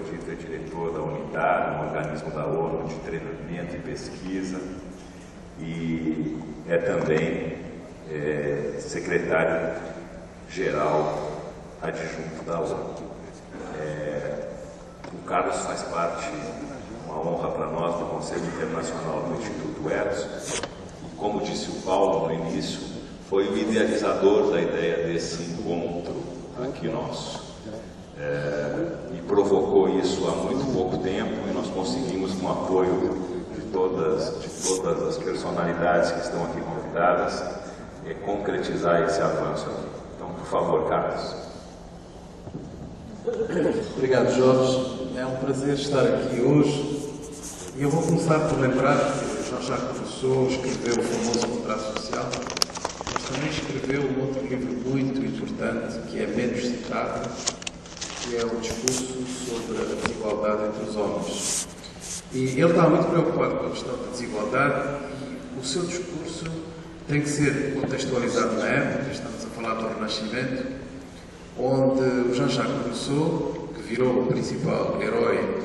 é diretor da UNITAR, um organismo da ONU de treinamento e pesquisa, e é também secretário-geral adjunto da ONU. O Carlos faz parte, uma honra para nós, do Conselho Internacional do Instituto Etos, e como disse o Paulo no início, foi o idealizador da ideia desse encontro aqui nosso. E provocou isso há muito pouco tempo, e nós conseguimos, com o apoio de todas as personalidades que estão aqui convidadas, concretizar esse avanço aqui. Então, por favor, Carlos. Obrigado, Jorge. É um prazer estar aqui hoje. E eu vou começar por lembrar que Jean-Jacques Rousseau escreveu o famoso Contrato Social, mas também escreveu um outro livro muito importante, que é menos citado, que é o discurso sobre a desigualdade entre os homens. E ele está muito preocupado com a questão da desigualdade, e o seu discurso tem que ser contextualizado na época. Estamos a falar do Renascimento, onde o Jean-Jacques Rousseau, que virou o principal herói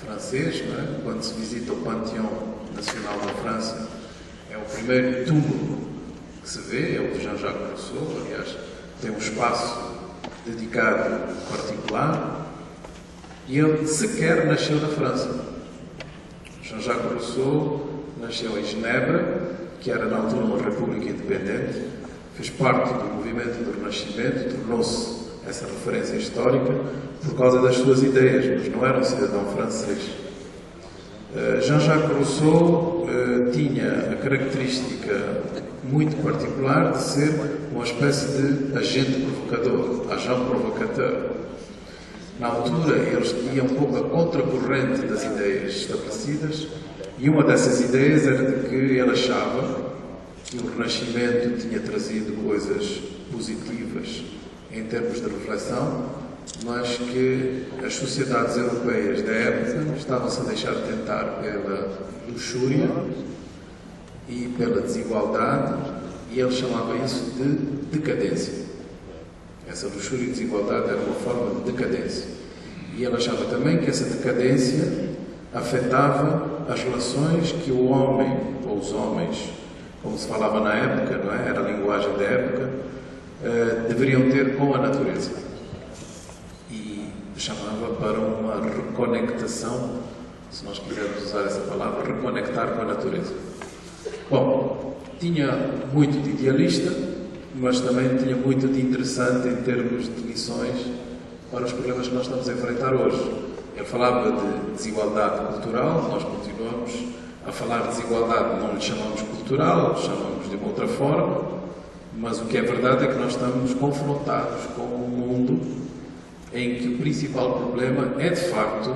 francês, não é? Quando se visita o Panthéon Nacional da França, é o primeiro túmulo que se vê, é o de Jean-Jacques Rousseau. Aliás, tem um espaço dedicado particular, e ele sequer nasceu na França. Jean-Jacques Rousseau nasceu em Genebra, que era na altura uma república independente, fez parte do movimento do Renascimento, tornou-se essa referência histórica por causa das suas ideias, mas não era um cidadão francês. Jean-Jacques Rousseau tinha a característica muito particular de ser uma espécie de agente provocador, agent provocateur. Na altura, eles iam um pouco a contracorrente das ideias estabelecidas, e uma dessas ideias era de que ele achava que o Renascimento tinha trazido coisas positivas em termos de reflexão, mas que as sociedades europeias da época estavam-se a deixar tentar pela luxúria e pela desigualdade, e ele chamava isso de decadência. Essa luxúria e desigualdade era uma forma de decadência. E ele achava também que essa decadência afetava as relações que o homem, ou os homens, como se falava na época, não é? Era a linguagem da época, deveriam ter com a natureza. E chamava para uma reconectação, se nós quisermos usar essa palavra, reconectar com a natureza. Bom, tinha muito de idealista, mas também tinha muito de interessante em termos de lições para os problemas que nós estamos a enfrentar hoje. Ele falava de desigualdade cultural, nós continuamos a falar de desigualdade, não lhe chamamos cultural, chamamos de uma outra forma, mas o que é verdade é que nós estamos confrontados com um mundo em que o principal problema é, de facto,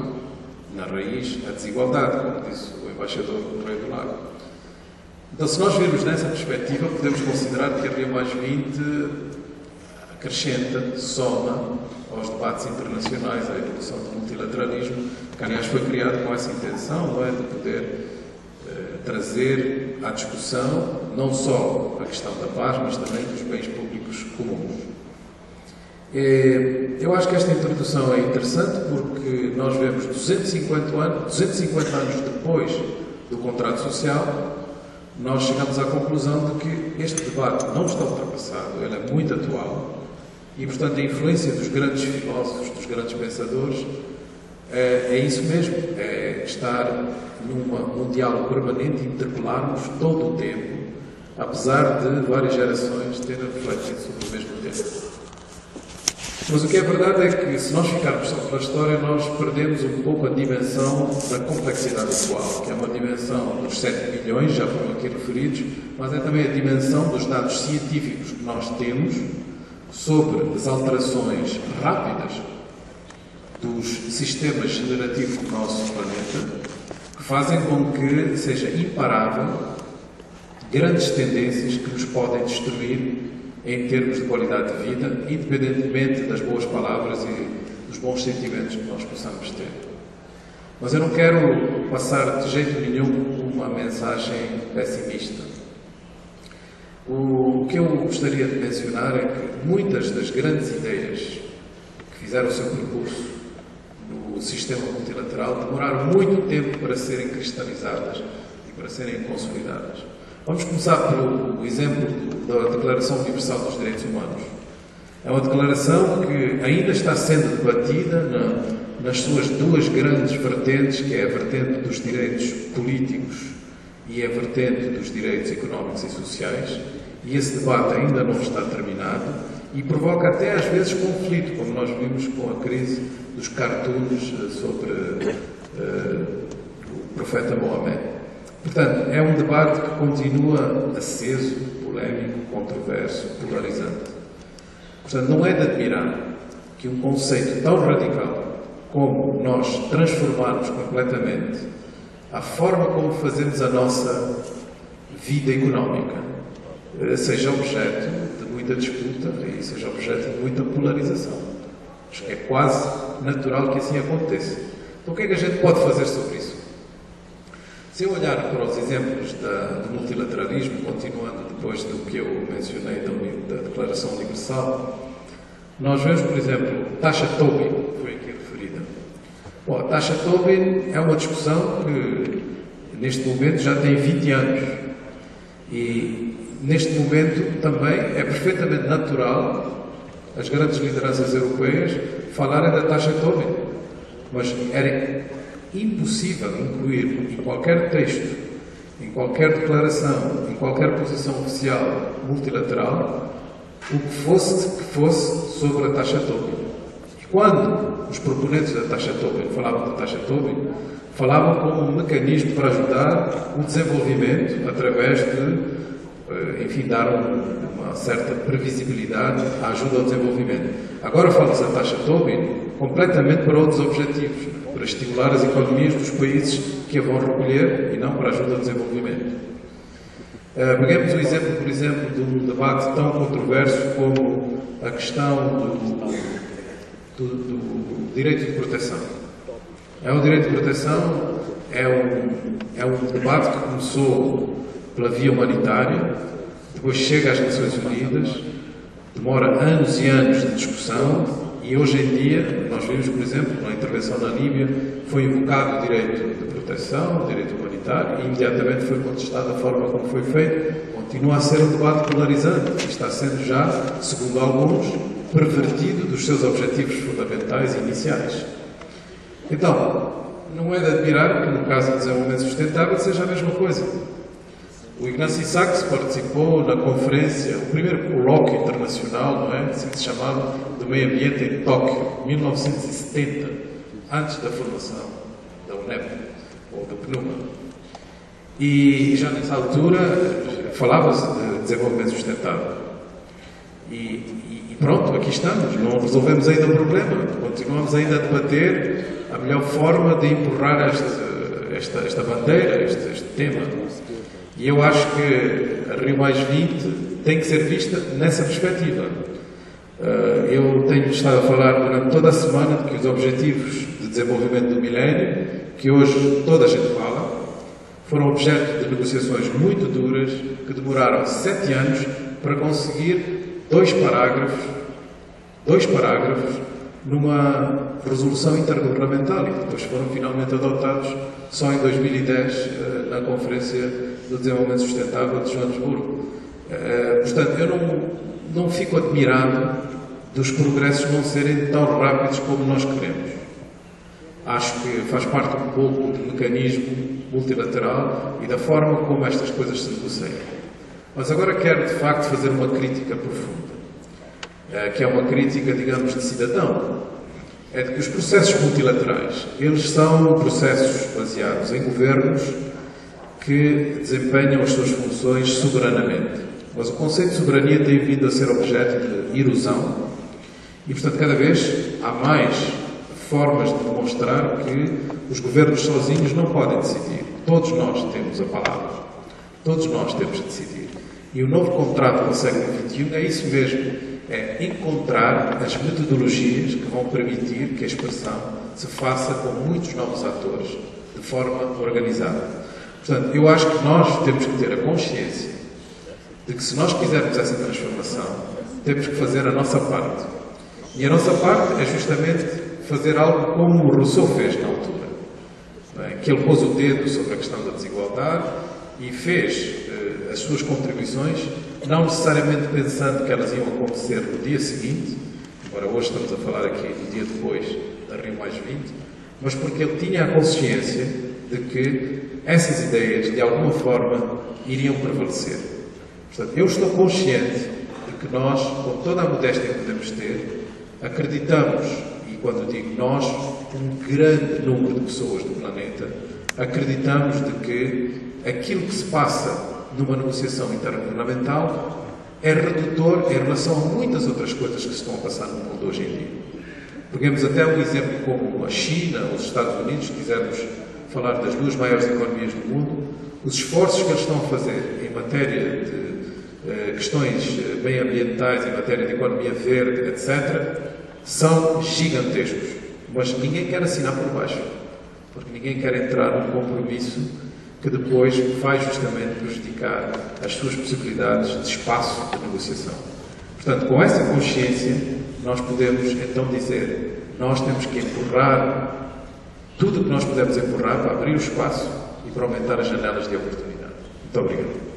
na raiz, a desigualdade, como disse o embaixador do Rei do Lago. Então, se nós virmos nessa perspectiva, podemos considerar que a Rio +20 acrescenta, soma aos debates internacionais, à evolução do multilateralismo, que aliás foi criado com essa intenção, não é, de poder trazer à discussão não só a questão da paz, mas também dos bens públicos comuns. Eu acho que esta introdução é interessante porque nós vemos 250 anos depois do contrato social, nós chegamos à conclusão de que este debate não está ultrapassado, ele é muito atual, e, portanto, a influência dos grandes filósofos, dos grandes pensadores, é isso mesmo, é estar num diálogo permanente, interpelar-nos todo o tempo, apesar de várias gerações terem refletido sobre o mesmo tema. Mas o que é verdade é que, se nós ficarmos só pela história, nós perdemos um pouco a dimensão da complexidade atual, que é uma dimensão dos 7 bilhões, já foram aqui referidos, mas é também a dimensão dos dados científicos que nós temos sobre as alterações rápidas dos sistemas generativos do nosso planeta, que fazem com que seja imparável grandes tendências que nos podem destruir em termos de qualidade de vida, independentemente das boas palavras e dos bons sentimentos que nós possamos ter. Mas eu não quero passar de jeito nenhum uma mensagem pessimista. O que eu gostaria de mencionar é que muitas das grandes ideias que fizeram o seu percurso no do sistema multilateral demoraram muito tempo para serem cristalizadas e para serem consolidadas. Vamos começar pelo exemplo da Declaração Universal dos Direitos Humanos. É uma declaração que ainda está sendo debatida nas suas duas grandes vertentes, que é a vertente dos direitos políticos e a vertente dos direitos económicos e sociais, e esse debate ainda não está terminado e provoca até às vezes conflito, como nós vimos com a crise dos cartoons sobre o profeta Maomé. Portanto, é um debate que continua aceso, polémico, controverso, polarizante. Portanto, não é de admirar que um conceito tão radical como nós transformarmos completamente a forma como fazemos a nossa vida económica seja objeto de muita disputa e seja objeto de muita polarização. Acho que é quase natural que assim aconteça. Então, o que é que a gente pode fazer sobre isso? Se eu olhar para os exemplos do multilateralismo, continuando depois do que eu mencionei da Declaração Universal, nós vemos, por exemplo, taxa Tobin, que foi aqui referida. Bom, a taxa Tobin é uma discussão que, neste momento, já tem 20 anos. E, neste momento, também é perfeitamente natural as grandes lideranças europeias falarem da taxa Tobin. Mas era impossível incluir em qualquer texto, em qualquer declaração, em qualquer posição oficial multilateral, o que fosse sobre a taxa Tobin. E quando os proponentes da taxa Tobin falavam da taxa Tobin, falavam como um mecanismo para ajudar o desenvolvimento através de, enfim, dar uma certa previsibilidade à ajuda ao desenvolvimento. Agora fala-se da taxa Tobin completamente para outros objetivos, para estimular as economias dos países que a vão recolher e não para a ajuda ao desenvolvimento. Peguemos o exemplo, por exemplo, de um debate tão controverso como a questão do direito de proteção. O direito de proteção é um debate que começou pela via humanitária, depois chega às Nações Unidas, demora anos e anos de discussão e hoje em dia, nós vimos, por exemplo, na intervenção na Líbia, foi invocado o direito de proteção, o direito humanitário e imediatamente foi contestada a forma como foi feito. Continua a ser um debate polarizante e está sendo já, segundo alguns, pervertido dos seus objetivos fundamentais e iniciais. Então, não é de admirar que no caso do desenvolvimento sustentável seja a mesma coisa. O Ignacio Sachs participou na conferência, o primeiro colóquio internacional, não é? Assim que se chamava, do meio ambiente em Tóquio, 1970, antes da formação da UNEP, ou do PNUMA. E já nessa altura falava-se de desenvolvimento sustentável. E pronto, aqui estamos, não resolvemos ainda o problema, continuamos ainda a debater a melhor forma de empurrar esta bandeira, este tema. E eu acho que a Rio+20 tem que ser vista nessa perspectiva. Eu tenho estado a falar durante toda a semana de que os Objetivos de Desenvolvimento do Milénio, que hoje toda a gente fala, foram objeto de negociações muito duras, que demoraram 7 anos para conseguir 2 parágrafos numa resolução intergovernamental e que depois foram finalmente adotados só em 2010 na Conferência do Desenvolvimento Sustentável de Joanesburgo. Portanto, eu não fico admirado dos progressos não serem tão rápidos como nós queremos. Acho que faz parte um pouco do mecanismo multilateral e da forma como estas coisas se negociam. Mas agora quero, de facto, fazer uma crítica profunda, que é uma crítica, digamos, de cidadão. É de que os processos multilaterais, eles são processos baseados em governos que desempenham as suas funções soberanamente. Mas o conceito de soberania tem vindo a ser objeto de erosão e, portanto, cada vez há mais formas de demonstrar que os governos sozinhos não podem decidir. Todos nós temos a palavra. Todos nós temos de decidir. E o novo contrato do século XXI é isso mesmo. É encontrar as metodologias que vão permitir que a expressão se faça com muitos novos atores, de forma organizada. Portanto, eu acho que nós temos que ter a consciência de que se nós quisermos essa transformação, temos que fazer a nossa parte. E a nossa parte é justamente fazer algo como o Rousseau fez na altura, não é? Que ele pôs o dedo sobre a questão da desigualdade e fez as suas contribuições, não necessariamente pensando que elas iam acontecer no dia seguinte, embora hoje estamos a falar aqui do dia depois da Rio+20, mas porque ele tinha a consciência de que essas ideias, de alguma forma, iriam prevalecer. Portanto, eu estou consciente de que nós, com toda a modéstia que podemos ter, acreditamos, e quando digo nós, um grande número de pessoas do planeta, acreditamos de que aquilo que se passa numa negociação intergovernamental é redutor em relação a muitas outras coisas que se estão a passar no mundo hoje em dia. Pegamos até um exemplo como a China ou os Estados Unidos, se quisermos falar das duas maiores economias do mundo, os esforços que eles estão a fazer em matéria de questões bem ambientais, em matéria de economia verde, etc., são gigantescos. Mas ninguém quer assinar por baixo, porque ninguém quer entrar num compromisso que depois vai justamente prejudicar as suas possibilidades de espaço de negociação. Portanto, com essa consciência, nós podemos então dizer, nós temos que empurrar tudo o que nós pudermos empurrar para abrir o espaço e para aumentar as janelas de oportunidade. Muito obrigado.